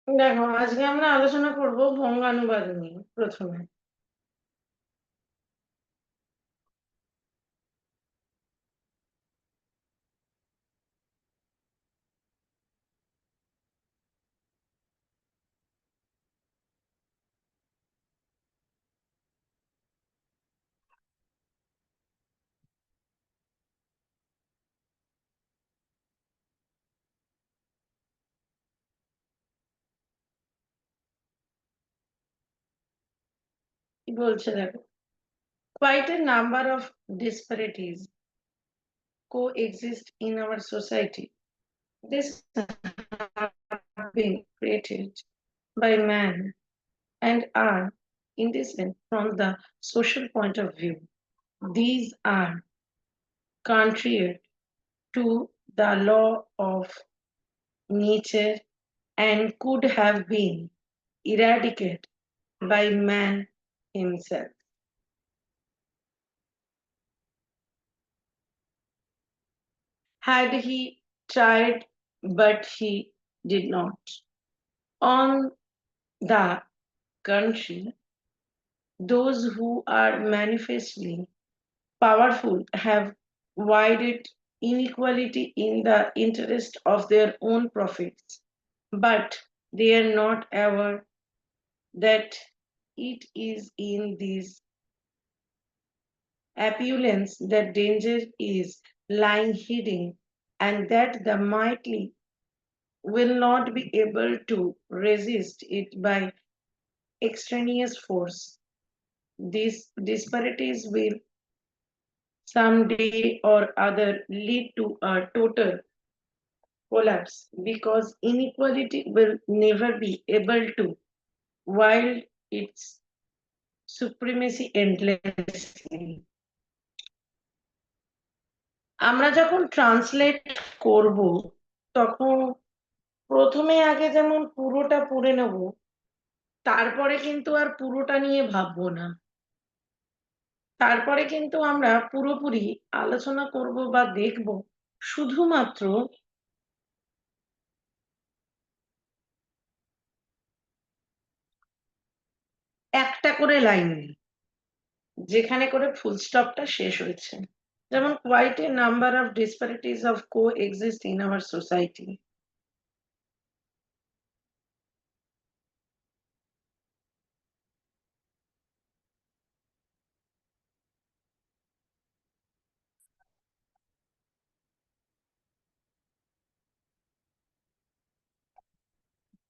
দেখো, আজকে আমরা আলোচনা করব বঙ্গানুবাদ নিয়ে প্রথমে। কি বলছে দেখো, quite a number of disparities coexist in our society. This have been created by man and are indecent from the social point of view. These are contrary to the law of nature and could have been eradicated by man himself. Had he tried, but he did not. On the contrary, those who are manifestly powerful have widened inequality in the interest of their own profits, but they are not aware that it is in this opulence that danger is lying hidden, and that the mighty will not be able to resist it by extraneous force. These disparities will someday or other lead to a total collapse because inequality will never be able to wield its supremacy endlessly. আমরা যখন translate করব তখন প্রথমে আগে যেমন পুরোটা পড়ে নেব, তারপরে কিন্তু আর পুরোটা নিয়ে ভাববো না। তারপরে কিন্তু আমরা পুরোপুরি আলোচনা করব বা দেখব শুধুমাত্র একটা করে লাইন, যেখানে করে ফুল স্টপটা শেষ হয়েছে। যেমন quite a number of disparities of coexist in our society.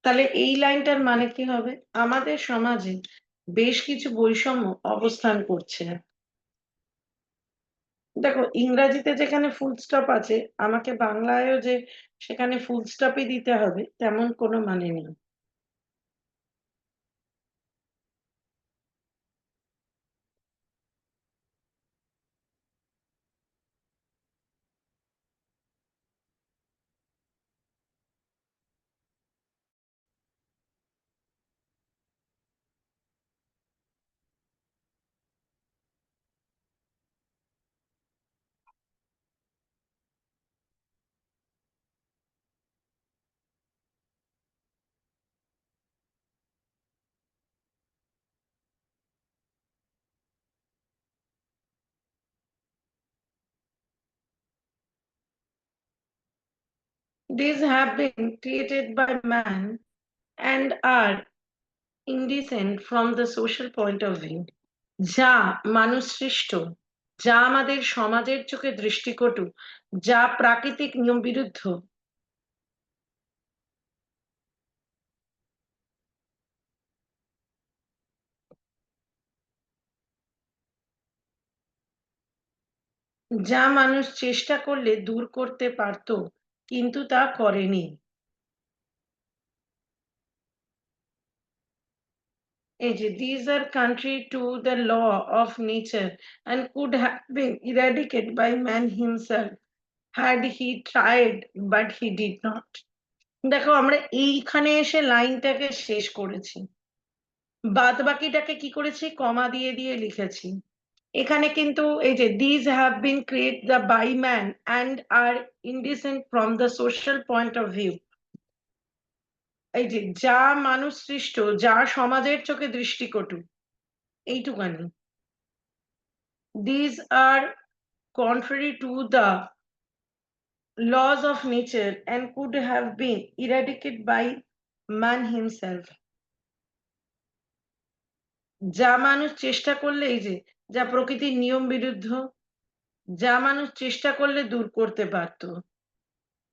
তাহলে এই লাইনটার মানে কি হবে? আমাদের সমাজে বেশ কিছু বৈষম্য অবস্থান করছে। দেখো, ইংরাজিতে যেখানে ফুল স্টপ আছে, আমাকে বাংলায়ও যে সেখানে ফুল স্টপই দিতে হবে তেমন কোনো মানে নেই। These have been created by man and are indecent from the social point of view. যা মানুষ সৃষ্ট, যা আমাদের সমাজের চোখে দৃষ্টিকটু, যা প্রাকৃতিক নিয়ম বিরুদ্ধ, যা মানুষ চেষ্টা করলে দূর করতে পারত কিন্তু তা করেনি। এই যে these are contrary to the law of nature and could have been eradicated by man himself had he tried, but he did not. দেখো, আমরা এইখানে এসে লাইনটাকে শেষ করেছি, বাদ বাকিটাকে কি করেছি, কমা দিয়ে দিয়ে লিখেছি। এখানে কিন্তু এই যে these have been created the by man and are indecent from the social point of view, এই যে যা মানুষ সৃষ্ট, যা সমাজের চোখে দৃষ্টিকটু, এইটুকানি। These are contrary to the laws of nature and could have been eradicated by man himself. যা মানুষ চেষ্টা করলে, এই যে যা প্রকৃতির নিয়ম বিরুদ্ধ, যা মানুষ চেষ্টা করলে দূর করতে পারত,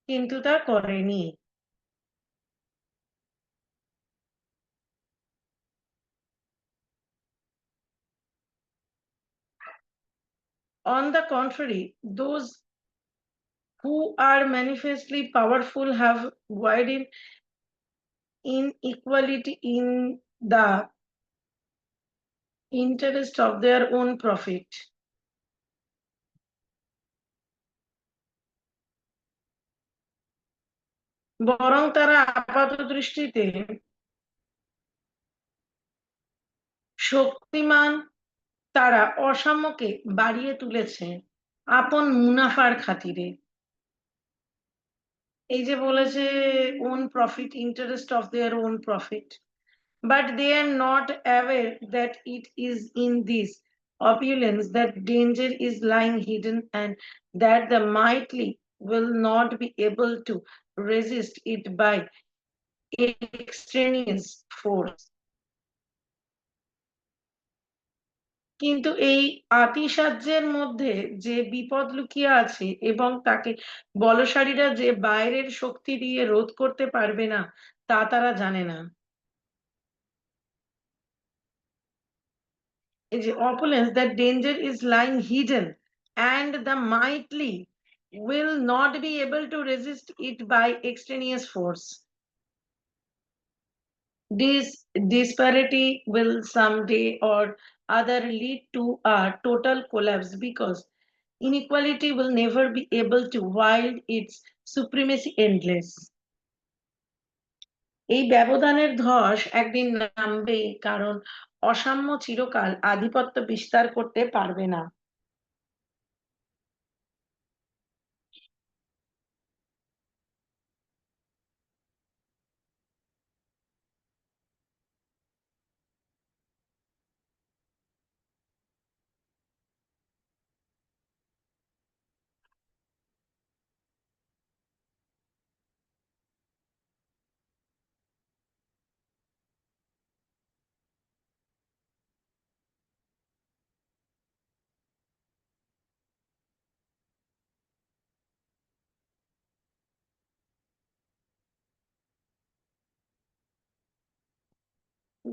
কিন্তু তা করেনি। On the contrary, those who are manifestly powerful have widened inequality in the interest of their own profit. বরং তারা আপাত দৃষ্টিতে শক্তিমান, তারা অসাম্যকে বাড়িয়ে তুলেছে আপন মুনাফার খাতিরে। এই যে বলেছে own profit, interest of their own profit, but they are not aware that it is in this opulence that danger is lying hidden, and that the mighty will not be able to resist it by extraneous force. কিন্তু এই আতিশয্যের মধ্যে যে বিপদ লুকিয়ে আছে এবং তাকে বলশালীরা যে বাইরের শক্তি দিয়ে রোধ করতে পারবে না, তা তারা জানে না। এই যে opulence, that danger is lying hidden, and the mighty will not be able to resist it by extraneous force. This disparity will someday or other lead to a total collapse, because inequality will never be able to wield its supremacy endless. এই ব্যবধানের ধস একদিন নামবেই, কারণ অসাম্য চিরকাল আধিপত্য বিস্তার করতে পারবে না।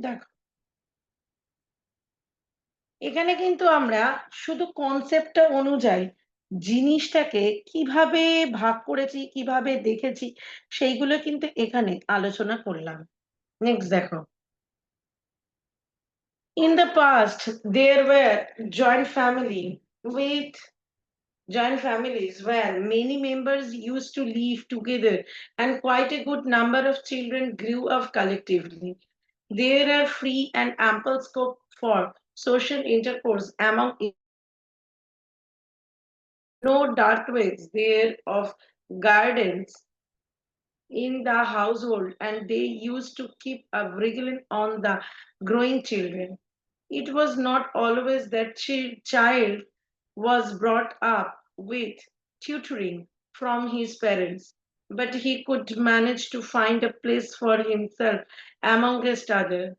দেখো, এখানে কিন্তু আমরা শুধু কনসেপ্টটা অনুযায়ী জিনিসটাকে কিভাবে ভাগ করেছি, কিভাবে দেখেছি, সেইগুলো কিন্তু এখানে আলোচনা করলাম। নেক্সট দেখো, in the past there were joint families where many members used to live together, and quite a good number of children grew up collectively. There are free and ample scope for social intercourse among, no dark ways there of gardens in the household, and they used to keep a vigilant on the growing children. It was not always that child was brought up with tutoring from his parents, but he could manage to find a place for himself amongst others.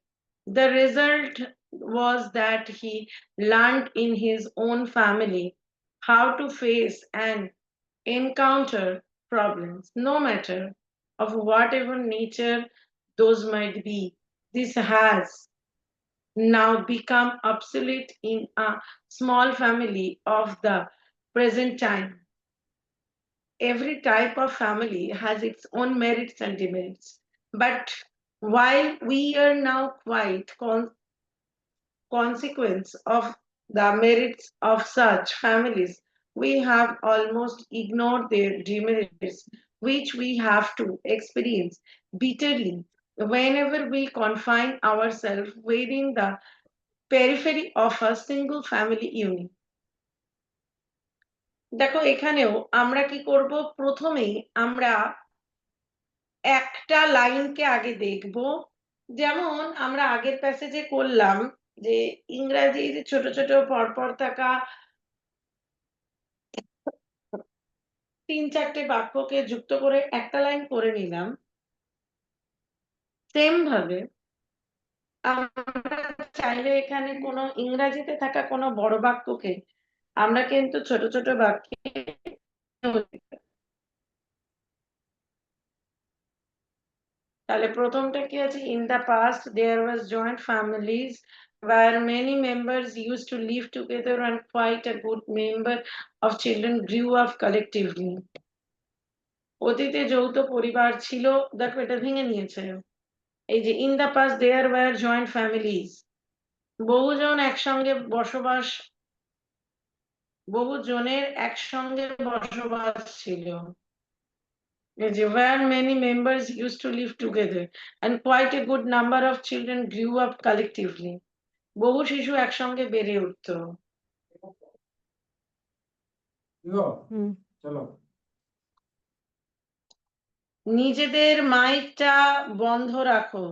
The result was that he learned in his own family how to face and encounter problems, no matter of whatever nature those might be. This has now become obsolete in a small family of the present time. Every type of family has its own merits and demerits. But while we are now quite consequence of the merits of such families, we have almost ignored their demerits, which we have to experience bitterly whenever we confine ourselves within the periphery of a single family unit. দেখো, এখানেও আমরা কি করব, প্রথমেই আমরা একটা লাইনকে আগে দেখব। যেমন আমরা আগের প্যাসেজে করলাম যে ইংরাজির ছোট ছোট পরপর থাকা 3-4টে বাক্যকে যুক্ত করে একটা লাইন করে নিলাম, সেম ভাবে আমরা চাইলে এখানে কোনো ইংরাজিতে থাকা কোনো বড় বাক্যকে আমরা কিন্তু ছোট ছোট বাক্যে, তাহলে প্রথমটা কি আছে, in the past there was joint families where many members used to live together and quite a good number of children grew up collectively. অতীতে যৌথ পরিবার ছিল, দেখো এটা ভেঙে নিয়েছে। এই যে in the past there were joint families, বহুজন একসঙ্গে বসবাস, বহু জনের একসঙ্গে বসবাস ছিল। এই যে where many members used to live together and quite a good number of children grew up collectively. বহু শিশু একসঙ্গে বেড়ে উঠতো। নিজেদের মাইকটা বন্ধ রাখো।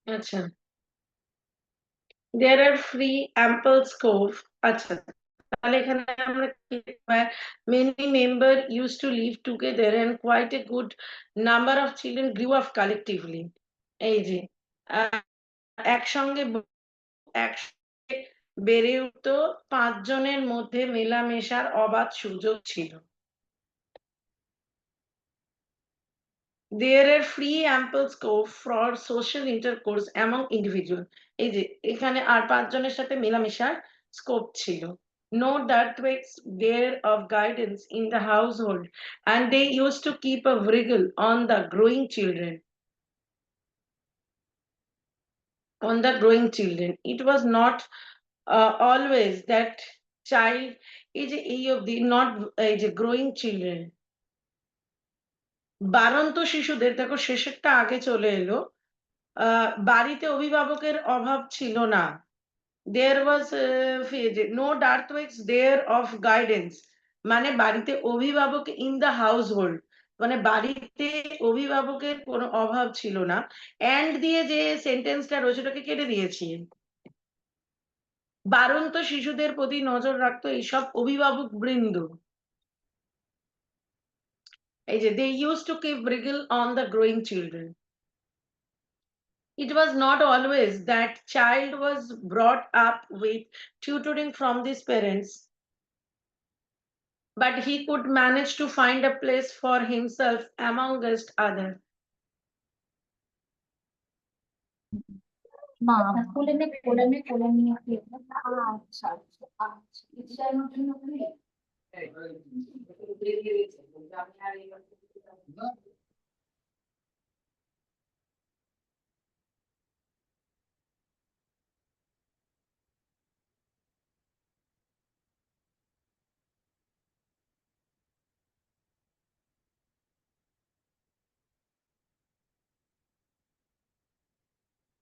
আচ্ছা, there are free ample scope। আচ্ছা, তাহলে এখানে আমরা many member used to live together and quite a good number of children grew up collectively। এই যে একসঙ্গে একসঙ্গে বেড়ে উঠতো, 5 জনের মধ্যে মেলামেশার অবাধ সুযোগ ছিল। There are free ample scope for social intercourse among individual। এই যে এখানে আর 5 জনের সাথে মেলামেশার স্কোপ ছিল। No dearthquakes there of guidance in the household and they used to keep a wriggle on the growing children, on the growing children. It was not always that child, এই যে এই অবধি not, এই যে growing children, বাড়ন্ত শিশুদের, দেখো শেষেরটা আগে চলে এলো, বাড়িতে অভিভাবকের অভাব ছিল না। There was no dearth there of guidance, মানে বাড়িতে অভিভাবক ইন দ্য হাউস হোল্ড, মানে বাড়িতে অভিভাবকের কোনো অভাব ছিল না। অ্যান্ড দিয়ে যে সেন্টেন্সটা রয়েছে ওটাকে কেটে দিয়েছি। বাড়ন্ত শিশুদের প্রতি নজর রাখতো এইসব অভিভাবক বৃন্দ। এই যে they use to keep bridle on the growing children. It was not always that child was brought up with tutoring from his parents, but he could manage to find a place for himself amongst others. মা কোলে নিয়ে আচ্ছা আচ্ছা আচ্ছা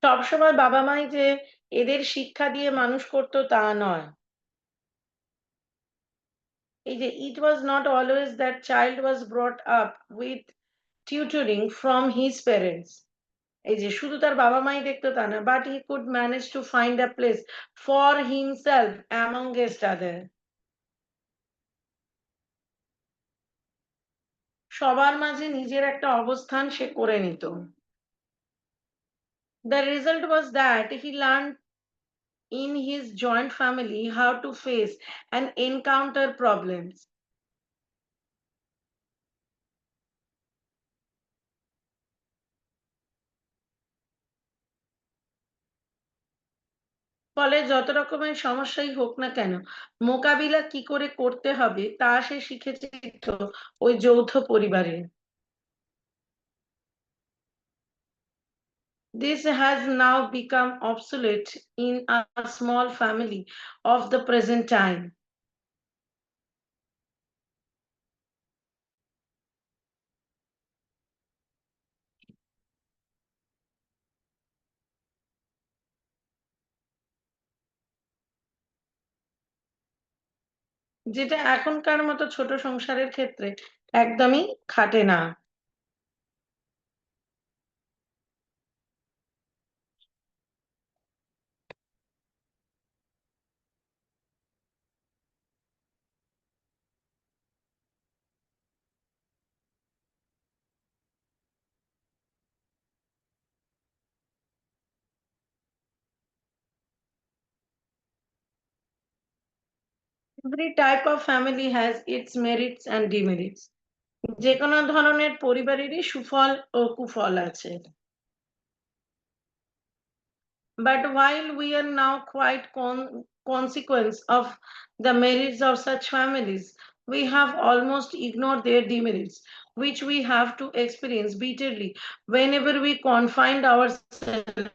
সবসময় বাবা মাই যে এদের শিক্ষা দিয়ে মানুষ করতো তা নয়। এই যে it was not always that child was brought up with tutoring from his parents, এই যে শুধু তার বাবা মাই দেখতো তা না, but he could manage to find a place for himself amongst other, সবার মাঝে নিজের একটা অবস্থান সে করে নিত। The result was that he learned in his joint family how to face and encounter problems. ফলে যত রকমের সমস্যাই হোক না কেন, মোকাবিলা কি করে করতে হবে তা সে শিখেছে তো ওই যৌথ পরিবারে। This has now become obsolete in a small family of the present time. যেটা এখনকার মতো ছোট সংসারের ক্ষেত্রে একদমই খাটে না। Every type of family has its merits and demerits. যে কোনো ধরনের পরিবারেরই সুফল ও কুফল আছে। But while we are now quite consequence of the merits of such families, we have almost ignored their demerits, which we have to experience bitterly whenever we confine ourselves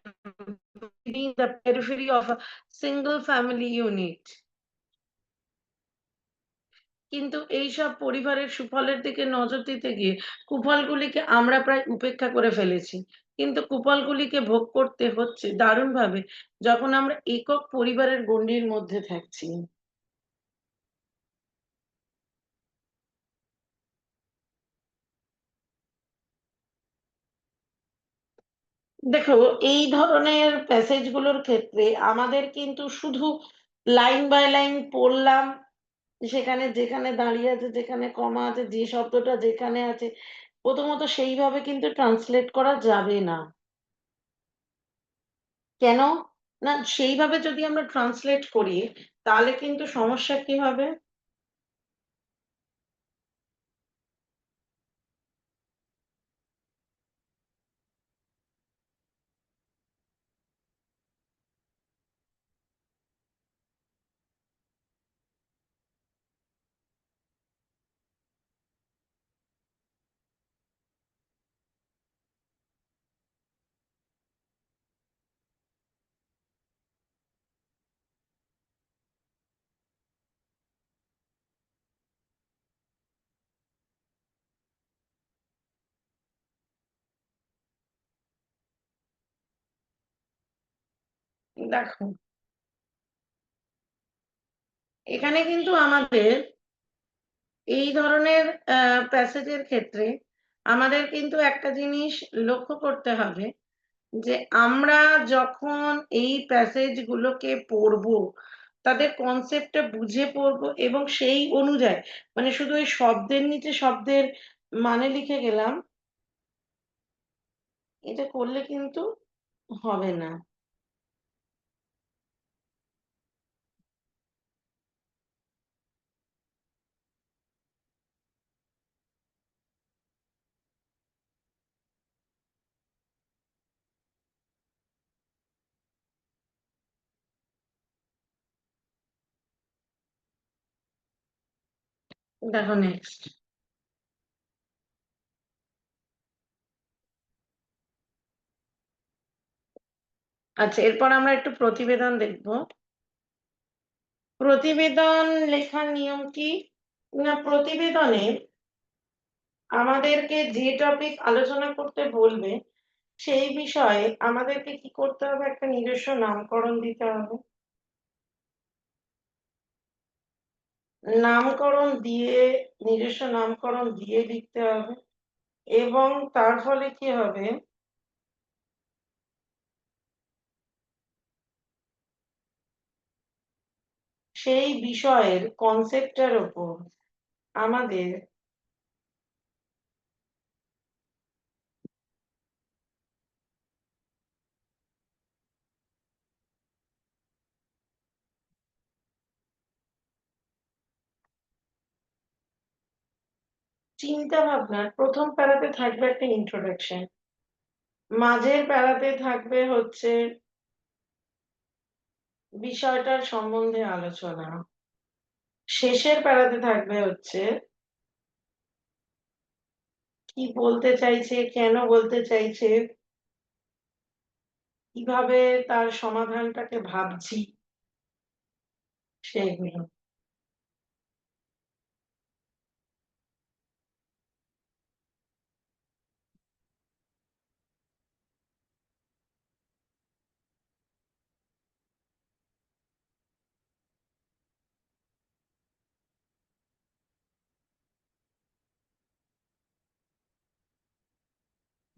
within the periphery of a single family unit. কিন্তু এইসব পরিবারের সুফলের দিকে নজর দিতে গিয়ে কুফলগুলিকে আমরা প্রায় উপেক্ষা করে ফেলেছি। কিন্তু কুফলগুলিকে ভোগ করতে হচ্ছে দারুণভাবে যখন আমরা একক পরিবারের গণ্ডির মধ্যে থাকছি। দেখো, এই ধরনের প্যাসেজ গুলোর ক্ষেত্রে আমাদের কিন্তু শুধু লাইন বাই লাইন পড়লাম, সেখানে যেখানে দাঁড়িয়ে আছে, যেখানে কমা আছে, যে শব্দটা যেখানে আছে, প্রথমত সেইভাবে কিন্তু ট্রান্সলেট করা যাবে না। কেন না, সেইভাবে যদি আমরা ট্রান্সলেট করি তাহলে কিন্তু সমস্যা কি হবে। দেখো, এখানে কিন্তু আমাদের এই ধরনের প্যাসেজের ক্ষেত্রে আমাদের কিন্তু একটা জিনিস লক্ষ্য করতে হবে, যে আমরা যখন এই প্যাসেজ গুলোকে পড়বো তাদের কনসেপ্টটা বুঝে পড়বো এবং সেই অনুযায়ী, মানে শুধু ওই শব্দের নিচে শব্দের মানে লিখে গেলাম, এটা করলে কিন্তু হবে না। দেখো নেক্সট। আচ্ছা, এরপর আমরা একটু প্রতিবেদন দেখবো। প্রতিবেদন লেখার নিয়ম কি না, প্রতিবেদনে আমাদেরকে যে টপিক আলোচনা করতে বলবে সেই বিষয়ে আমাদেরকে কি করতে হবে, একটা নিজস্ব নামকরণ দিতে হবে। নামকরণ দিয়ে, নিজস্ব নামকরণ দিয়ে লিখতে হবে। এবং তার ফলে কি হবে, সেই বিষয়ের কনসেপ্টের ওপর আমাদের চিন্তা ভাবনার প্রথম প্যারাতে থাকবে একটা ইন্ট্রোডাকশন, মাঝের প্যারাতে থাকবে হচ্ছে বিষয়টার সম্বন্ধে আলোচনা, শেষের প্যারাতে থাকবে হচ্ছে কি বলতে চাইছে, কেন বলতে চাইছে, কিভাবে তার সমাধানটাকে ভাবছি, সেইগুলো।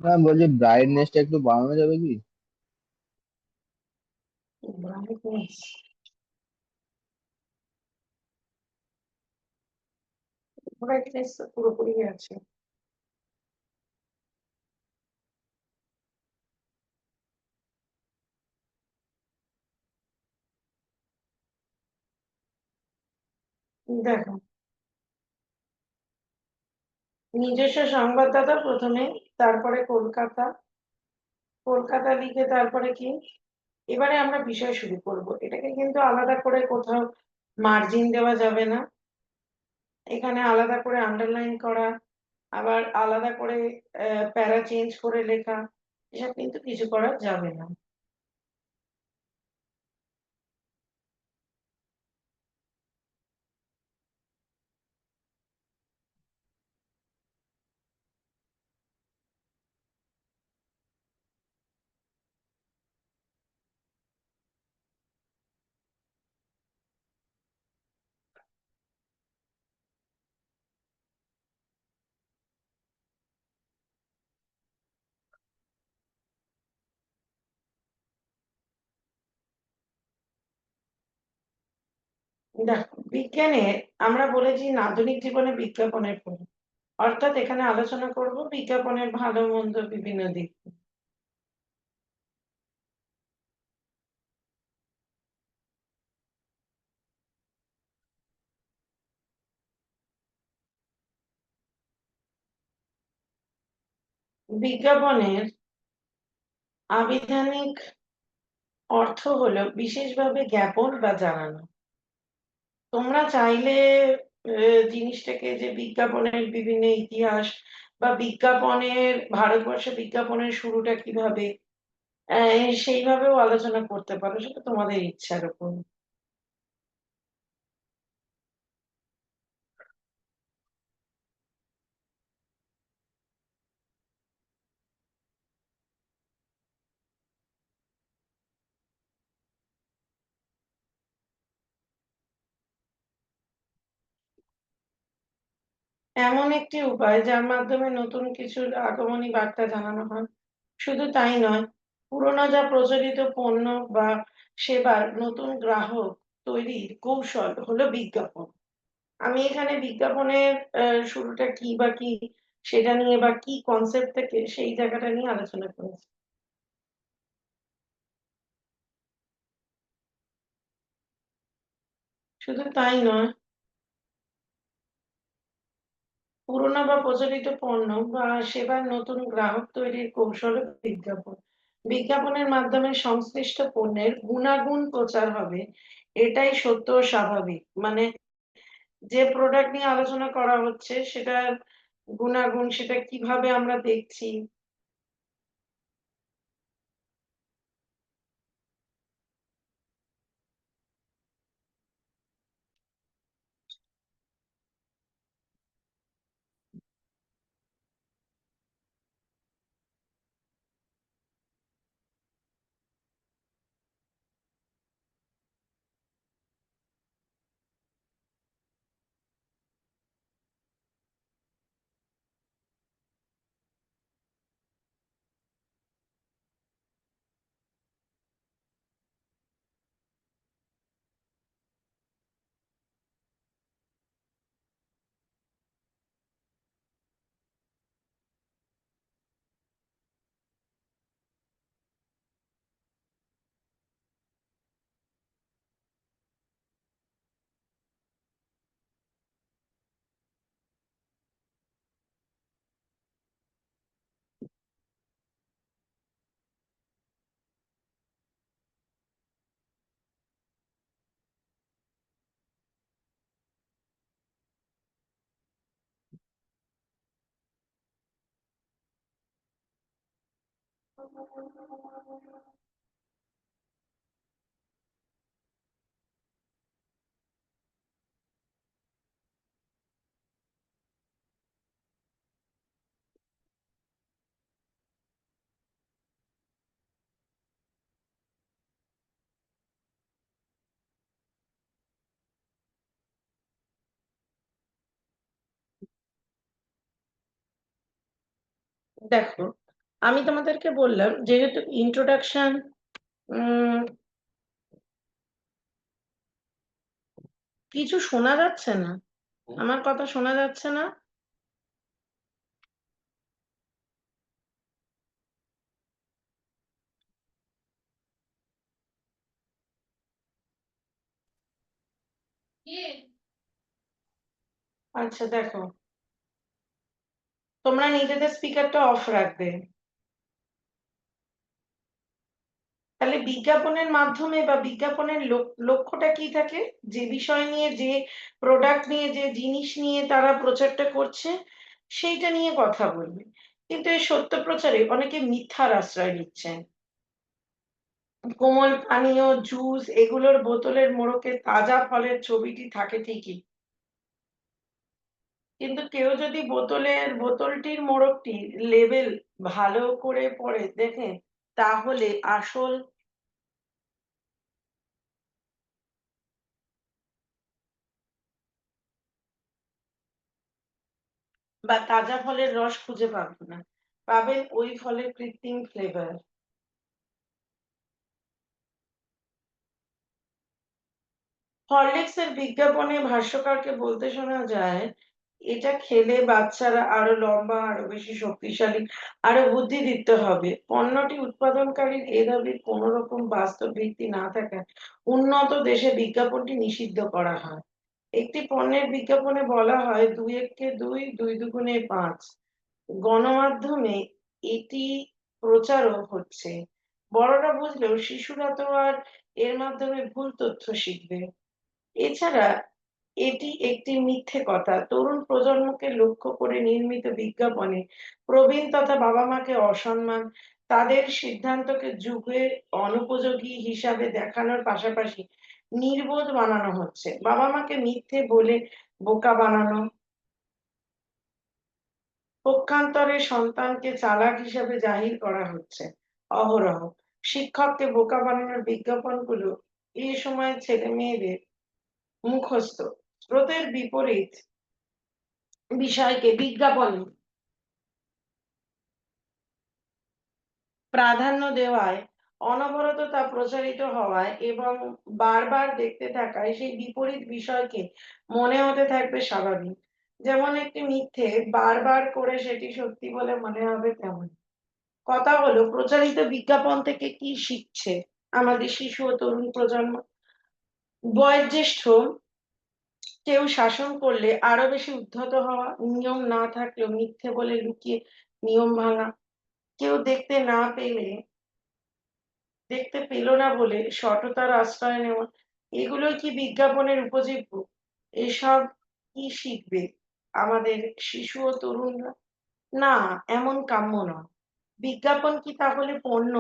ম্যাম বলছি ব্রাইটনেসটা একটু বাড়ানো যাবে কি? ব্রাইটনেস, ব্রাইটনেস পুরোপুরি আছে। দেখো, নিজস্ব সংবাদদাতা প্রথমে, তারপরে কলকাতা, কলকাতা লিখে তারপরে কি, এবারে আমরা বিষয় শুরু করব। এটাকে কিন্তু আলাদা করে কোথাও মার্জিন দেওয়া যাবে না, এখানে আলাদা করে আন্ডারলাইন করা, আবার আলাদা করে প্যারা চেঞ্জ করে লেখা, এসব কিন্তু কিছু করা যাবে না। দেখো, বিজ্ঞানের আমরা বলেছি আধুনিক জীবনে বিজ্ঞাপনের প্রভাব, অর্থাৎ এখানে আলোচনা করব বিজ্ঞাপনের ভালো মন্দ বিভিন্ন দিক। বিজ্ঞাপনের আবিধানিক অর্থ হলো বিশেষভাবে জ্ঞাপন বা জানানো। তোমরা চাইলে জিনিসটাকে, যে বিজ্ঞাপনের বিভিন্ন ইতিহাস বা বিজ্ঞাপনের, ভারতবর্ষে বিজ্ঞাপনের শুরুটা কিভাবে, সেইভাবেও আলোচনা করতে পারো, সেটা তোমাদের ইচ্ছার উপর। এমন একটি উপায় যার মাধ্যমে নতুন কিছুর আগমনী বার্তা জানানো হয়। শুধু তাই নয়, পুরোনো যা প্রচলিত পণ্য বা সেবার নতুন গ্রাহক তৈরির কৌশল হলো বিজ্ঞাপন। আমি এখানে বিজ্ঞাপনের শুরুটা কি বা কি, সেটা নিয়ে বা কি কনসেপ্ট থেকে সেই জায়গাটা নিয়ে আলোচনা করেছি। শুধু তাই নয়, পুরোনো বা প্রচলিত পণ্য বা সেবার নতুন গ্রাহক তৈরির কৌশল বিজ্ঞাপন। বিজ্ঞাপনের মাধ্যমে সংশ্লিষ্ট পণ্যের গুণাগুণ প্রচার হবে, এটাই সত্য ও স্বাভাবিক। মানে যে প্রোডাক্ট নিয়ে আলোচনা করা হচ্ছে সেটার গুণাগুণ, সেটা কিভাবে আমরা দেখছি। দেখো, আমি তোমাদেরকে বললাম যেহেতু ইন্ট্রোডাকশন, কিছু শোনা যাচ্ছে না, আমার কথা শোনা যাচ্ছে না। আচ্ছা দেখো, তোমরা নিজেদের স্পিকারটা অফ রাখবে। তাহলে বিজ্ঞাপনের মাধ্যমে বা বিজ্ঞাপনের লক্ষ্যটা কি থাকে, যে বিষয় নিয়ে, যে প্রোডাক্ট নিয়ে, যে জিনিস নিয়ে তারা প্রচারটা করছে, সেইটা নিয়ে কথা বলবে। কিন্তু এই সত্য প্রচারে অনেকে মিথ্যার আশ্রয় নিচ্ছেন। কোমল পানীয়, জুস এগুলোর বোতলের মোড়কে তাজা ফলের ছবিটি থাকে ঠিকই, কিন্তু কেউ যদি বোতলটির মোড়কটি লেবেল ভালো করে পড়ে দেখে, তাহলে আসল বা তাজা ফলের রস খুঁজে পাবেন না, পাবেন ওই ফলের কৃত্রিম ফ্লেভার। হরলিক্স এর বিজ্ঞাপনে ভাষ্যকারকে বলতে শোনা যায়, এটা খেলে বাচ্চারা আরো লম্বা, আরো বেশি শক্তিশালী, আরো বুদ্ধিদীপ্ত হবে। পণ্যটি উৎপাদনকারীর এ দাবির কোনো রকম বাস্তব ভিত্তি না থাকায় উন্নত দেশে বিজ্ঞাপনটি নিষিদ্ধ করা হয়। একটি পণ্যের বিজ্ঞাপনে বলা হয় 2 একে 2, 2 দুগুণে 5। গণমাধ্যমে এটি প্রচারও হচ্ছে। বড়রা বুঝলেও শিশুরা তো আর এর মাধ্যমে ভুল তথ্য শিখবে। এছাড়া এটি একটি মিথ্যে কথা। তরুণ প্রজন্মকে লক্ষ্য করে নির্মিত বিজ্ঞাপনে প্রবীণ তথা বাবা মাকে অসম্মান, তাদের সিদ্ধান্তকে যুগের অনুপযোগী হিসাবে দেখানোর পাশাপাশি নির্বোধ বানানো হচ্ছে। বাবা মাকে মিথ্যে বলে বোকা বানানো, পক্ষান্তরে সন্তানকে চালাক হিসাবে জাহির করা হচ্ছে অহরহ। শিক্ষককে বোকা বানানোর বিজ্ঞাপনগুলো এই সময় ছেলে মেয়েদের মুখস্থ, স্রোতের বিপরীত বিষয়কে বিজ্ঞাপনে প্রাধান্য দেওয়ায়, অনবরত তা প্রচারিত হওয়ায় এবং বারবার দেখতে থাকায় সেই বিপরীত বিষয়কে মনে হতে থাকবে স্বাভাবিক। যেমন একটি মিথ্যে বারবার করে সেটি সত্যি বলে মনে হবে, তেমন কথা হলো প্রচারিত বিজ্ঞাপন থেকে কি শিখছে আমাদের শিশু ও তরুণ প্রজন্ম। বয়োজ্যেষ্ঠ কেউ শাসন করলে আরো বেশি উদ্ধত হওয়া, নিয়ম না থাকলেও মিথ্যে বলে লুকিয়ে নিয়ম ভাঙা, কেউ দেখতে পেল না বলে সততার আশ্রয় নেওয়া, এগুলোই কি বিজ্ঞাপনের উপজীব্য? এসব কি শিখবে আমাদের শিশু ও তরুণরা? না, এমন কাম্য নয়। বিজ্ঞাপন কি তাহলে পণ্য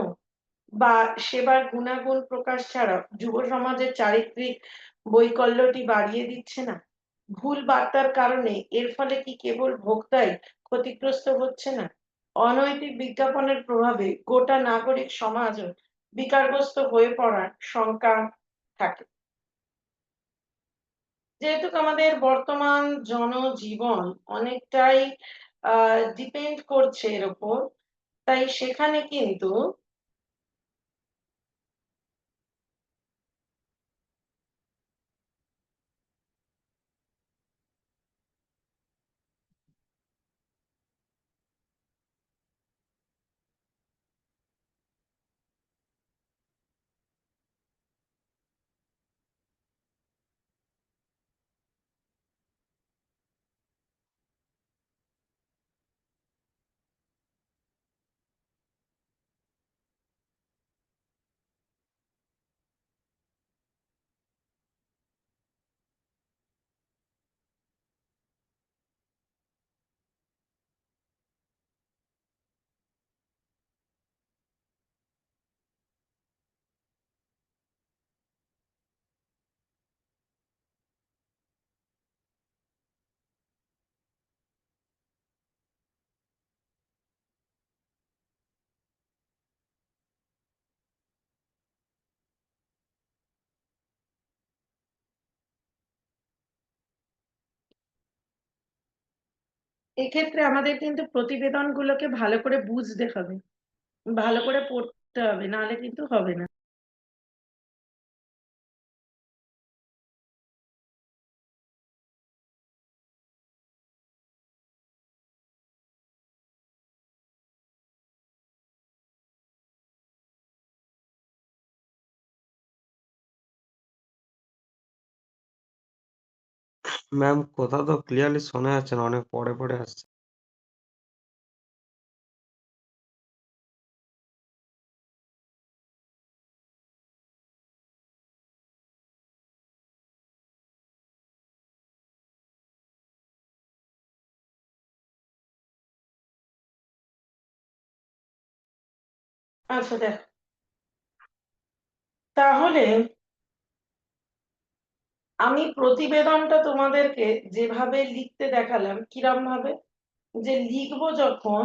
বা সেবার গুণাগুণ প্রকাশ ছাড়া যুব সমাজের চারিত্রিক বৈকল্যটি বাড়িয়ে দিচ্ছে না? ভুল বার্তার কারণে এর ফলে কি কেবল ভোক্তাই ক্ষতিগ্রস্ত হচ্ছে না, অনৈতিক বিজ্ঞাপনের প্রভাবে গোটা নাগরিক সমাজও বিকারগ্রস্ত হয়ে পড়ার শঙ্কা থাকে। যেহেতু আমাদের বর্তমান জনজীবন অনেকটাই ডিপেন্ড করছে এর উপর, তাই সেখানে কিন্তু এক্ষেত্রে আমাদের কিন্তু প্রতিবেদনগুলোকে ভালো করে বুঝতে হবে, ভালো করে পড়তে হবে, নাহলে কিন্তু হবে না। ম্যাম, কথা তো ক্লিয়ারলি শোনা যাচ্ছে না, অনেক পরে পরে আসছে। আচ্ছা দেখো, তাহলে আমি প্রতিবেদনটা তোমাদেরকে যেভাবে লিখতে দেখালাম, কিরম ভাবে যে লিখবো যখন,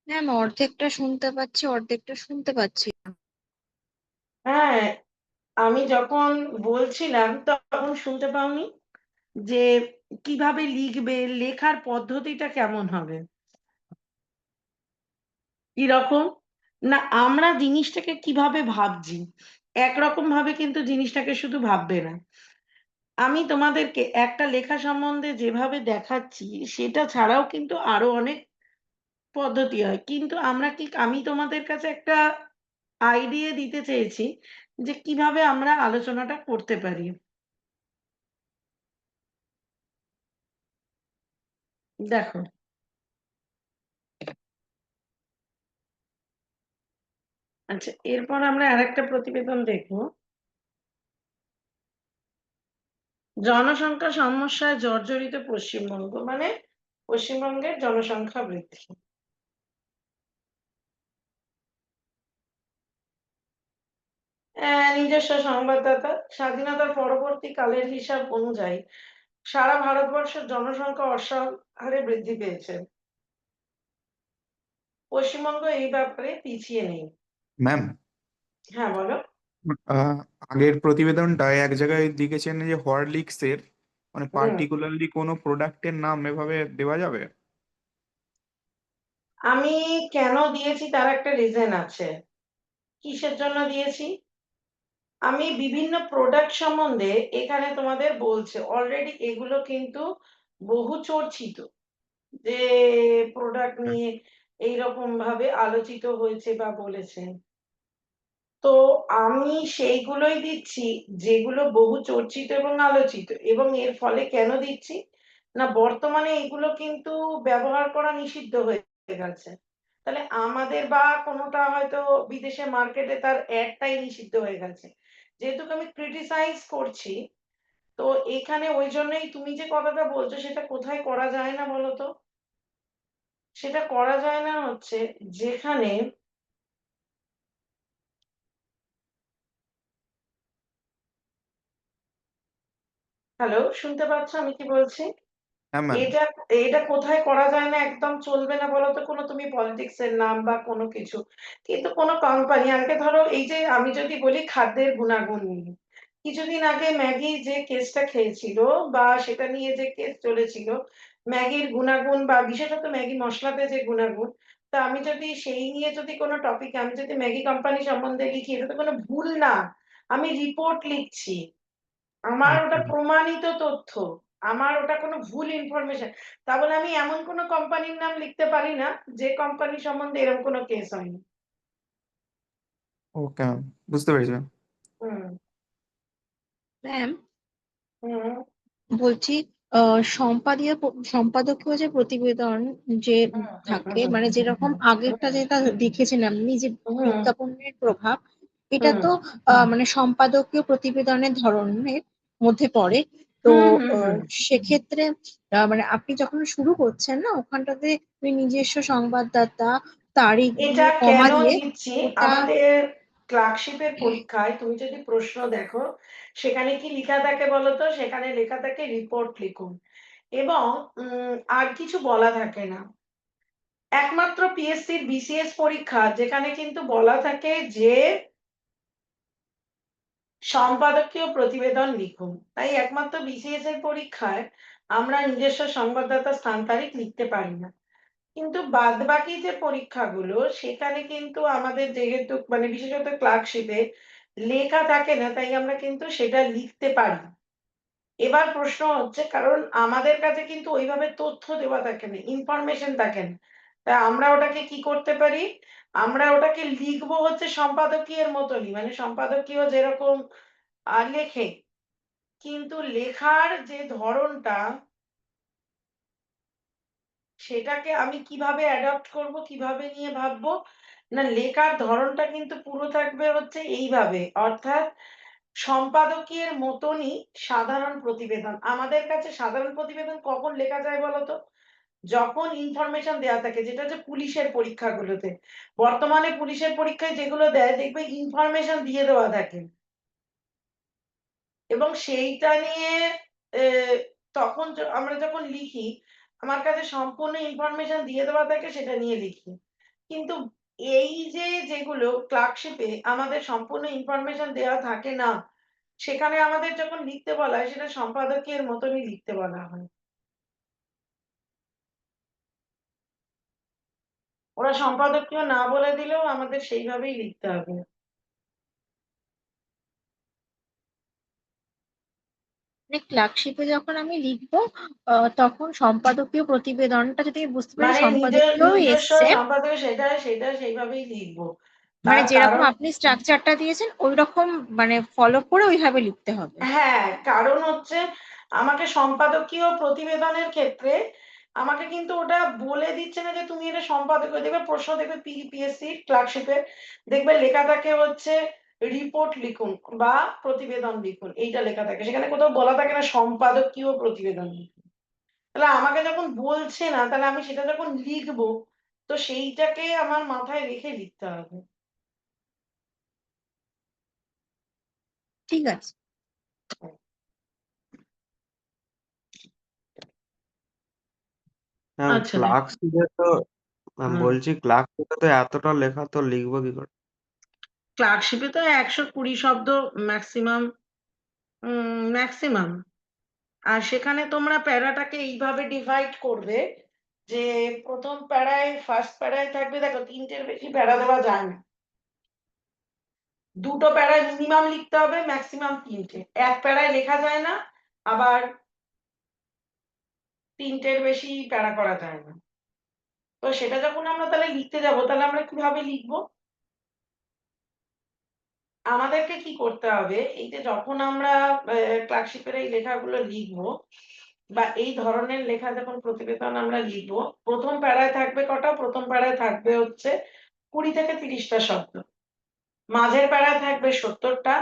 ম্যাম অর্ধেকটা শুনতে পাচ্ছি, অর্ধেকটা শুনতে পাচ্ছি না। হ্যাঁ, আমি যখন বলছিলাম তখন শুনতে পাওনি যে কিভাবে লিখবে, লেখার পদ্ধতিটা কেমন হবে, কিরকম, না আমরা জিনিসটাকে কিভাবে ভাবছি একরকম ভাবে কিন্তু জিনিসটাকে শুধু ভাববে না। আমি তোমাদেরকে একটা লেখা সম্বন্ধে যেভাবে দেখাচ্ছি সেটা ছাড়াও কিন্তু আরো অনেক পদ্ধতি হয়, কিন্তু আমি তোমাদের কাছে একটা আইডিয়া দিতে চেয়েছি যে কিভাবে আমরা আলোচনাটা করতে পারি। দেখো, আচ্ছা এরপর আমরা আরেকটা প্রতিবেদন দেখবো, জনসংখ্যা সমস্যায় জর্জরিত পশ্চিমবঙ্গ, মানে পশ্চিমবঙ্গের জনসংখ্যা বৃদ্ধি। নিজস্ব সংবাদদাতা, স্বাধীনতার পরবর্তী কালের হিসাব অনুযায়ী সারা ভারতবর্ষের জনসংখ্যা অস্বাভাবিক হারে বৃদ্ধি পেয়েছে। পশ্চিমবঙ্গ এই ব্যাপারে পিছিয়ে নেই। ম্যাম, হ্যাঁ বলো। আগের প্রতিবেদনটায় এক জায়গায় লিখেছেন যে হরলিক্স এর মানে হুম, পার্টিকুলারলি কোনো প্রোডাক্টের নাম এভাবে দেওয়া যাবে? আমি কেন দিয়েছি তার একটা রিজন আছে। কিসের জন্য দিয়েছি, আমি বিভিন্ন প্রোডাক্ট সম্বন্ধে এখানে তোমাদের বলছে অলরেডি, এগুলো কিন্তু বহু চর্চিত, যে প্রোডাক্ট নিয়ে এইরকম ভাবে আলোচিত হয়েছে বা বলেছে। তো আমি সেইগুলোই দিচ্ছি যেগুলো বহু চর্চিত এবং আলোচিত, এবং এর ফলে কেন দিচ্ছি না, বর্তমানে এগুলো কিন্তু ব্যবহার করা নিষিদ্ধ হয়ে গেছে। তাহলে আমাদের বা কোনোটা হয়তো বিদেশে মার্কেটে তার অ্যাডটাই নিষিদ্ধ হয়ে গেছে, যেহেতু আমি ক্রিটিসাইজ করছি। তো এখানে ওই জন্যই তুমি যে কথাটা বলছো সেটা কোথায় করা যায় না বলো তো, সেটা করা যায় না হচ্ছে যেখানে, হ্যালো শুনতে পাচ্ছ আমি কি বলছি, হ্যাঁ ম্যাম। এটা এটা কোথায় করা যায় না, একদম চলবে না বলো তো, কোনো তুমি পলিটিক্স এর নাম বা কোনো কিছু, কিন্তু কোনো কোম্পানি, আগে ধরো এই যে আমি যদি বলি খাদ্যের গুণাগুণ নিয়ে, কিছুদিন আগে ম্যাগি যে কেসটা খেয়েছিল বা সেটা নিয়ে যে কেস চলেছিল, ম্যাগির গুণাগুণ বা বিশেষত ম্যাগি মশলাতে যে গুণাগুণ, তা আমি যদি সেই নিয়ে যদি কোনো টপিকে আমি যদি ম্যাগি কোম্পানি সম্বন্ধে লিখি, এটা তো কোনো ভুল না, আমি রিপোর্ট লিখছি, আমার ওটা আচ্ছা। প্রমাণিত তথ্য, আমার ওটা কোনো ভুল ইনফরমেশন। তা বলে আমি এমন কোনো কোম্পানির নাম লিখতে পারি না যে কোম্পানি সম্বন্ধে এরকম কোনো কেস হয়নি। ওকে ম্যাম, বুঝতে পেরেছি ম্যাম। হুম, ম্যাম হুম, বলছি, সম্পাদকীয় যে প্রতিবেদন যে হুম, থাকে, হুম, মানে যেরকম আগেরটা যেটা লিখেছেন আপনি যে হুম, বিজ্ঞাপনের প্রভাব, এটা হুম, তো মানে সম্পাদকীয় প্রতিবেদনের ধরনের মধ্যে পড়ে। তো হুম, হুম, আহ, হুম। সেক্ষেত্রে মানে আপনি যখন শুরু করছেন না, ওখানটাতে ওই নিজস্ব সংবাদদাতা তারিখ এটা দিয়ে কমা কেন দিয়ে দিচ্ছি, ওটা। আমাদের ক্লার্কশিপের পরীক্ষায় তুমি যদি প্রশ্ন দেখো, সেখানে কি লেখা থাকে বলতো, সেখানে লেখা থাকে রিপোর্ট লিখুন। এবং আর কিছু বলা থাকে না। একমাত্র পিএসসির বিসিএস পরীক্ষা যেখানে কিন্তু বলা থাকে যে সম্পাদকীয় প্রতিবেদন লিখুন। তাই একমাত্র বিসিএস এর পরীক্ষায় আমরা নিজস্ব সংবাদদাতা স্থান তারিখ লিখতে পারি না। কিন্তু বাদবাকি যে পরীক্ষাগুলো সেখানে কিন্তু আমাদের যেহেতু মানে বিশেষত ক্লার্কশিপে লেখা থাকে না, তাই আমরা কিন্তু সেটা লিখতে পারি। এবার প্রশ্ন হচ্ছে, কারণ আমাদের কাছে কিন্তু ওইভাবে তথ্য দেওয়া থাকে না, ইনফরমেশন থাকে না। তা আমরা ওটাকে কি করতে পারি? আমরা ওটাকে লিখবো হচ্ছে সম্পাদকীয়ের মতনই, মানে সম্পাদকীয় যেরকম লেখে, কিন্তু লেখার যে ধরনটা সেটাকে আমি কিভাবে অ্যাডপ্ট করব, কিভাবে নিয়ে ভাববো? না, লেখার ধরনটা কিন্তু পুরো থাকবে হচ্ছে এইভাবে, অর্থাৎ সম্পাদকীয়ের মতনই সাধারণ প্রতিবেদন। আমাদের কাছে সাধারণ প্রতিবেদন কখন লেখা যায় বলতো? যখন ইনফরমেশন দেওয়া থাকে, যেটা হচ্ছে পুলিশের পরীক্ষাগুলোতে। বর্তমানে পুলিশের পরীক্ষায় যেগুলো দেয় দেখবে ইনফরমেশন দিয়ে দেওয়া থাকে, এবং সেইটা নিয়ে এ তখন আমরা যখন লিখি, আমার কাছে সম্পূর্ণ ইনফরমেশন দিয়ে দেওয়া থাকে, সেটা নিয়ে লিখি। কিন্তু এই যে যেগুলো ক্লার্কশিপে আমাদের সম্পূর্ণ ইনফরমেশন দেওয়া থাকে না, সেখানে আমাদের যখন লিখতে বলা হয় সেটা সম্পাদকীয়ের মতনই লিখতে বলা হয়। ওরা সম্পাদকীয় না বলে দিলেও আমাদের সেইভাবেই লিখতে হবে। মানে ক্লার্কশিপে যখন আমি লিখবো তখন সম্পাদকীয় প্রতিবেদনটা যদি আমি বুঝতে পারি মানে সম্পাদকীয় নিজস্ব এসছে, সম্পাদকীয় সেটা সেইভাবেই লিখবো। মানে তার যেরকম কারণ, আপনি স্ট্রাকচারটা দিয়েছেন ওই রকম মানে ফলো করে ওইভাবে লিখতে হবে। হ্যাঁ, কারণ হচ্ছে আমাকে সম্পাদকীয় প্রতিবেদনের ক্ষেত্রে আমাকে কিন্তু ওটা বলে দিচ্ছে না যে তুমি এটা সম্পাদকীয়। দেখবে প্রশ্ন, দেখবে পিএসসি ক্লার্কশিপে দেখবে লেখা থাকে হচ্ছে রিপোর্ট লিখুন বা প্রতিবেদন লিখুন, এইটা লেখা থাকে, সেখানে কোথাও বলা থাকে না সম্পাদকীয় প্রতিবেদন লিখুন। তাহলে আমাকে যখন বলছে না, তাহলে আমি সেটা যখন লিখবো, তো সেইটাকে আমার মাথায় রেখে লিখতে হবে। ঠিক আছে। ম্যাম আচ্ছা, দেখো। ক্লার্কশিপে তো ম্যাম হুম। বলছি ক্লার্কশিপে তো এতটা লেখা তো লিখবো কি করে? ক্লার্কশিপে তো 120 শব্দ ম্যাক্সিমাম, ম্যাক্সিমাম। আর সেখানে তোমরা প্যারাটাকে এইভাবে ডিভাইড করবে যে প্রথম প্যারায়, ফার্স্ট প্যারায় থাকবে, দেখো 3টের বেশি প্যারা দেওয়া যায় না। 2টো প্যারায় মিনিমাম লিখতে হবে, ম্যাক্সিমাম 3টে। এক প্যারায় লেখা যায় না, আবার 3টের বেশি প্যারা করা যায় না। তো সেটা যখন আমরা তাহলে লিখতে যাব, তাহলে আমরা কিভাবে লিখবো? আমাদেরকে কি করতে হবে, এই যে যখন আমরা ক্লার্কশিপের এই লেখাগুলো লিখবো বা এই ধরনের লেখা যখন প্রতিবেদন আমরা লিখবো, প্রথম প্যারায় থাকবে কটা? প্রথম প্যারায় থাকবে হচ্ছে 20 থেকে 30টা শব্দ, মাঝের প্যারায় থাকবে 70টা,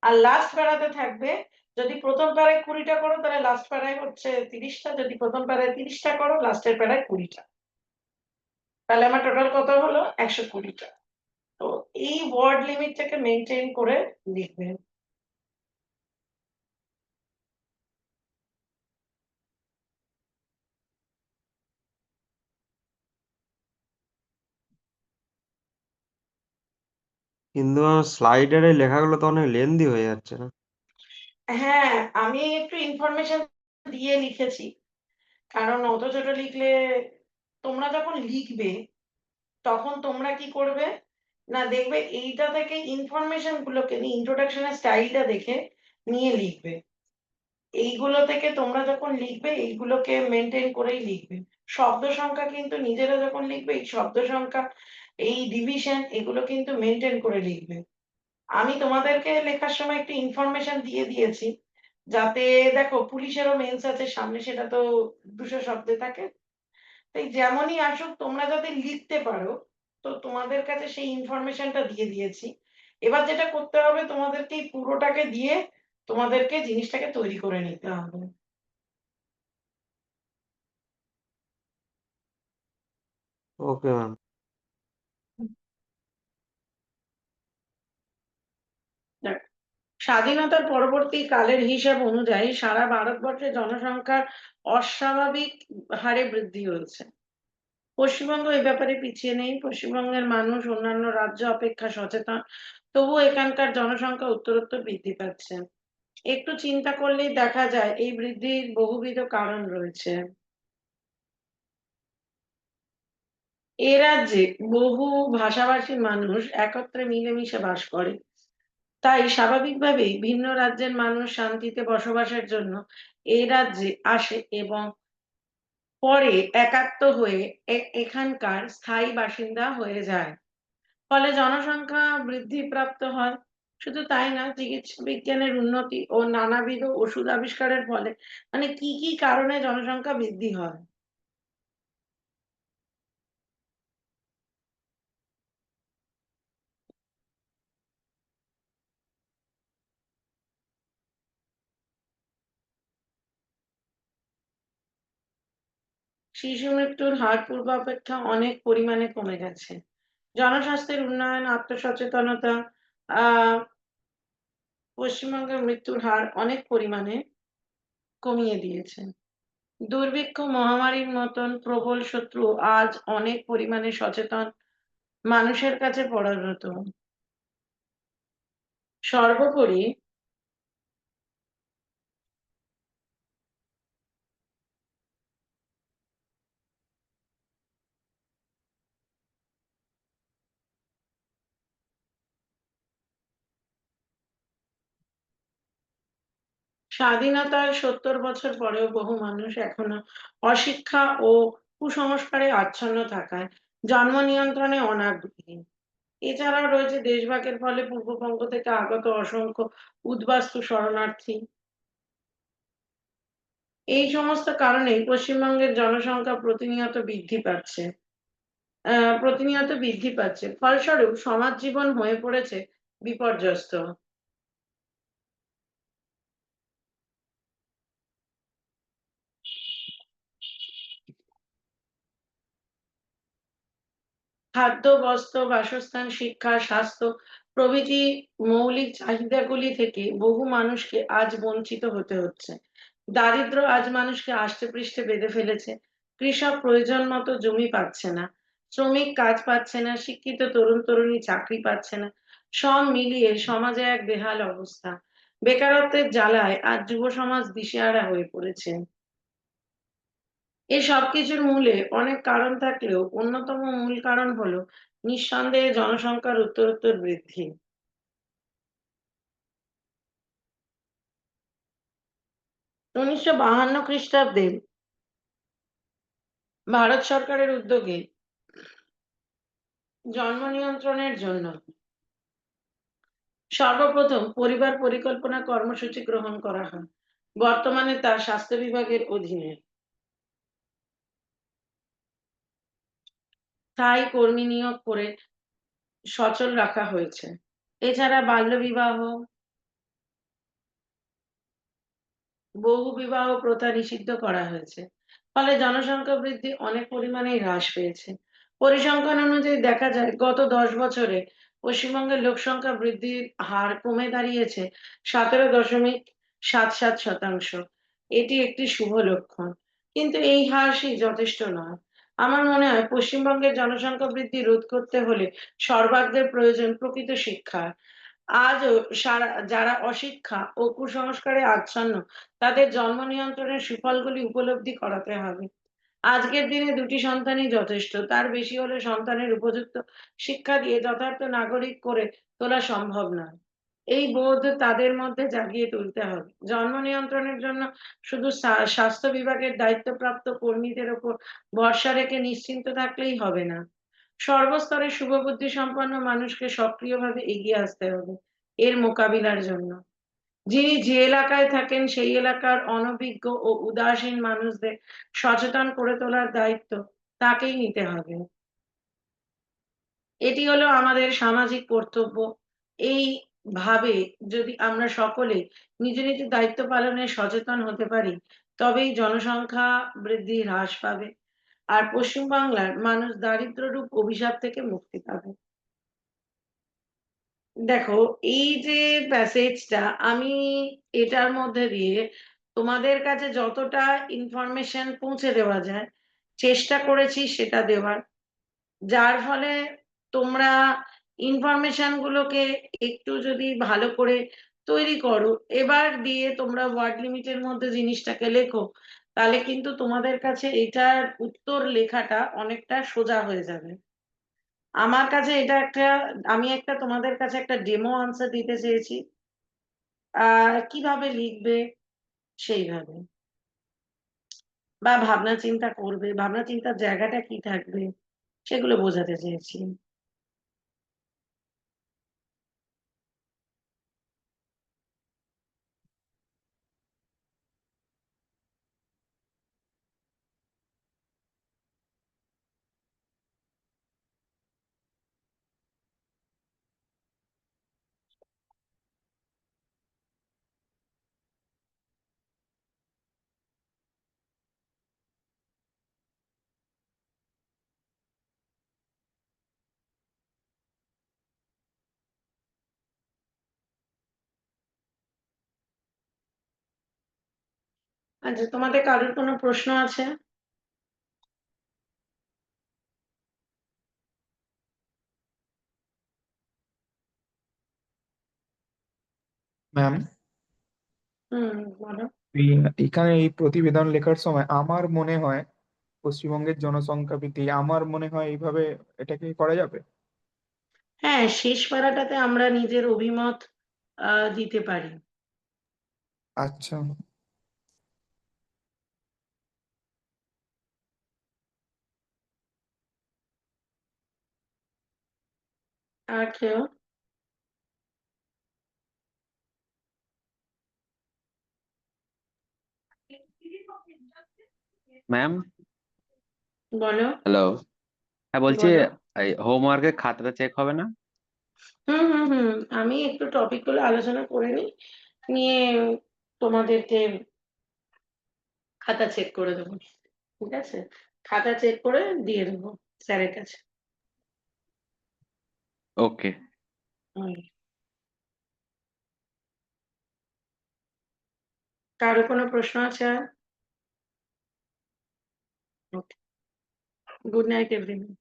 আর লাস্ট প্যারাতে থাকবে, যদি প্রথম প্যারায় 20টা করো তাহলে লাস্ট প্যারায় হচ্ছে 30টা, যদি প্রথম প্যারায় 30টা করো লাস্টের প্যারায় 20টা, তাহলে আমার টোটাল কত হলো? 120টা। তো এই ওয়ার্ড লিমিটটাকে মেনটেন করে লিখবে। কিন্তু স্লাইডের এই লেখাগুলো তো অনেক লেন্দি হয়ে যাচ্ছে না? হ্যাঁ, আমি একটু ইনফরমেশন দিয়ে লিখেছি, কারণ অত ছোট লিখলে, তোমরা যখন লিখবে তখন তোমরা কি করবে না, দেখবে এইটা থেকে ইনফরমেশন গুলোকে ইন্ট্রোডাকশনের স্টাইলটা দেখে নিয়ে লিখবে। এইগুলো থেকে তোমরা যখন লিখবে এইগুলোকে মেনটেন করেই লিখবে। শব্দ সংখ্যা কিন্তু নিজেরা যখন লিখবে এই শব্দ সংখ্যা, এই ডিভিশন, এগুলো কিন্তু মেনটেন করে লিখবে। আমি তোমাদেরকে লেখার সময় একটু ইনফরমেশন দিয়ে দিয়েছি, যাতে, দেখো পুলিশেরও মেন্স আছে সামনে, সেটা তো 200 শব্দে থাকে। তাই যেমনই আসুক তোমরা যাতে লিখতে পারো, তো তোমাদের কাছে সেই ইনফরমেশনটা দিয়ে দিয়েছি। এবার যেটা করতে হবে, তোমাদেরকে এই পুরোটাকে দিয়ে তোমাদেরকে জিনিসটাকে তৈরি করে নিতে হবে। Okay ma'am. দেখ, স্বাধীনতার পরবর্তী কালের হিসাব অনুযায়ী সারা ভারতবর্ষে জনসংখ্যার অস্বাভাবিক হারে বৃদ্ধি হয়েছে। পশ্চিমবঙ্গ এই ব্যাপারে পিছিয়ে নেই। পশ্চিমবঙ্গের মানুষ অন্যান্য রাজ্য অপেক্ষা সচেতন, তবুও এখানকার জনসংখ্যা উত্তরোত্তর বৃদ্ধি পাচ্ছে। একটু চিন্তা করলেই দেখা যায় এই বৃদ্ধির বহুবিধ কারণ রয়েছে। এ রাজ্যে বহু ভাষাভাষী মানুষ একত্রে মিলেমিশে বাস করে, তাই স্বাভাবিকভাবেই ভিন্ন রাজ্যের মানুষ শান্তিতে বসবাসের জন্য এই রাজ্যে আসে এবং পরে একাত্ম হয়ে এখানকার স্থায়ী বাসিন্দা হয়ে যায়। ফলে জনসংখ্যা বৃদ্ধি প্রাপ্ত হয়। শুধু তাই না, চিকিৎসা বিজ্ঞানের উন্নতি ও নানাবিধ ওষুধ আবিষ্কারের ফলে মানে কি কি কারণে জনসংখ্যা বৃদ্ধি হয়। শিশু মৃত্যুর হার পূর্বাপেক্ষা অনেক পরিমাণে কমে গেছে। জনস্বাস্থ্যের উন্নয়ন, আত্মসচেতনতা আহ পশ্চিমবঙ্গের মৃত্যুর হার অনেক পরিমাণে কমিয়ে দিয়েছে। দুর্ভিক্ষ মহামারীর মতন প্রবল শত্রু আজ অনেক পরিমাণে সচেতন মানুষের কাছে পরাজিত। সর্বোপরি স্বাধীনতার ৭০ বছর পরেও বহু মানুষ এখনো অশিক্ষা ও কুসংস্কারে আচ্ছন্ন থাকায় জন্ম নিয়ন্ত্রণে অনাগ্রহী। এছাড়াও রয়েছে দেশভাগের ফলে পূর্ববঙ্গ থেকে আগত অসংখ্য উদ্বাস্তু শরণার্থী। এই সমস্ত কারণেই পশ্চিমবঙ্গের জনসংখ্যা প্রতিনিয়ত বৃদ্ধি পাচ্ছে। ফলস্বরূপ সমাজ জীবন হয়ে পড়েছে বিপর্যস্ত। খাদ্য, বস্ত্র, বাসস্থান, শিক্ষা, স্বাস্থ্য প্রভৃতি মৌলিক চাহিদাগুলি থেকে বহু মানুষকে আজ বঞ্চিত হতে হচ্ছে। দারিদ্র্য আজ মানুষকে আষ্টেপৃষ্ঠে বেঁধে ফেলেছে। কৃষক প্রয়োজন মতো জমি পাচ্ছে না, শ্রমিক কাজ পাচ্ছে না, শিক্ষিত তরুণ তরুণী চাকরি পাচ্ছে না। সব মিলিয়ে সমাজে এক বেহাল অবস্থা। বেকারত্বের জ্বালায় আজ যুব সমাজ দিশেহারা হয়ে পড়েছে। এই সবকিছুর মূলে অনেক কারণ থাকলেও অন্যতম মূল কারণ হলো নিঃসন্দেহে জনসংখ্যার উত্তরোত্তর বৃদ্ধি। ১৯৫২ খ্রিস্টাব্দে ভারত সরকারের উদ্যোগে জন্ম নিয়ন্ত্রণের জন্য সর্বপ্রথম পরিবার পরিকল্পনা কর্মসূচি গ্রহণ করা হয়। বর্তমানে তা স্বাস্থ্য বিভাগের অধীনে। স্থায়ী কর্মী নিয়োগ করে সচল রাখা হয়েছে। এছাড়া বাল্যবিবাহ, বহুবিবাহ প্রথা নিষিদ্ধ করা হয়েছে। ফলে জনসংখ্যা বৃদ্ধি অনেক পরিমাণেই হ্রাস পেয়েছে। পরিসংখ্যান অনুযায়ী দেখা যায় গত ১০ বছরে পশ্চিমবঙ্গের লোক সংখ্যা বৃদ্ধির হার কমে দাঁড়িয়েছে ১৭.৭৭%। এটি একটি শুভ লক্ষণ, কিন্তু এই হারই যথেষ্ট নয়। আমার মনে হয় পশ্চিমবঙ্গের জনসংখ্যা বৃদ্ধি রোধ করতে হলে সর্বাগ্রে প্রয়োজন প্রকৃত শিক্ষা। আজও যারা অশিক্ষা ও কুসংস্কারে আচ্ছন্ন তাদের জন্ম নিয়ন্ত্রণের সুফলগুলি উপলব্ধি করাতে হবে। আজকের দিনে ২টি সন্তানই যথেষ্ট, তার বেশি হলে সন্তানের উপযুক্ত শিক্ষা দিয়ে যথার্থ নাগরিক করে তোলা সম্ভব নয়। এই বোধ তাদের মধ্যে জাগিয়ে তুলতে হবে। জন্ম নিয়ন্ত্রণের জন্য শুধু স্বাস্থ্য বিভাগের দায়িত্বপ্রাপ্ত কর্মীদের ওপর ভরসা রেখে নিশ্চিন্ত থাকলেই হবে না। সর্বস্তরে শুভবুদ্ধি সম্পন্ন মানুষকে সক্রিয়ভাবে এগিয়ে আসতে হবে এর মোকাবিলার জন্য। যিনি যে এলাকায় থাকেন সেই এলাকার অনভিজ্ঞ ও উদাসীন মানুষদের সচেতন করে তোলার দায়িত্ব তাকেই নিতে হবে। এটি হলো আমাদের সামাজিক কর্তব্য। এই ভাবে যদি আমরা সকলে নিজ নিজ দায়িত্ব পালনে সচেতন হতে পারি, তবেই জনসংখ্যা বৃদ্ধি হ্রাস পাবে আর পশ্চিমবাংলার মানুষ দারিদ্র্য রূপ অভিশাপ থেকে মুক্তি পাবে। দেখো, এই যে প্যাসেজটা আমি এটার মধ্যে দিয়ে তোমাদের কাছে যতটা ইনফরমেশন পৌঁছে দেওয়া যায় চেষ্টা করেছি সেটা দেওয়ার, যার ফলে তোমরা ইনফরমেশন গুলোকে একটু যদি ভালো করে তৈরি করো, এবার দিয়ে তোমরা ওয়ার্ড লিমিটের মধ্যে জিনিসটাকে লেখো, তাহলে কিন্তু তোমাদের কাছে এটার উত্তর লেখাটা অনেকটা সোজা হয়ে যাবে। আমার কাছে এটা একটা, আমি একটা তোমাদের কাছে একটা ডেমো আনসার দিতে চেয়েছি, কিভাবে লিখবে সেইভাবে, বা ভাবনা চিন্তা করবে, ভাবনা চিন্তার জায়গাটা কি থাকবে সেগুলো বোঝাতে চেয়েছি। আচ্ছা, তোমাদের কারোর কোনো প্রশ্ন আছে? ম্যাম, বলো। এখানে এই প্রতিবেদন লেখার সময় আমার মনে হয় পশ্চিমবঙ্গের জনসংখ্যা বৃদ্ধি, আমার মনে হয় এইভাবে এটাকে করা যাবে। হ্যাঁ, শেষ পাড়াটাতে আমরা নিজের অভিমত দিতে পারি। আচ্ছা আর কেউ? ম্যাম, বলো। হ্যালো। হ্যাঁ, বলছি বলো। এই হোমওয়ার্কের খাতাটা চেক হবে না? হুম, আমি একটু টপিক গুলো আলোচনা করে নিই, নিয়ে তোমাদেরকে খাতা চেক করে দেবো। ঠিক আছে, খাতা চেক করে দিয়ে দেবো স্যারের কাছে। ওকে। হুম। কারো কোনো প্রশ্ন আছে? Good night everyone.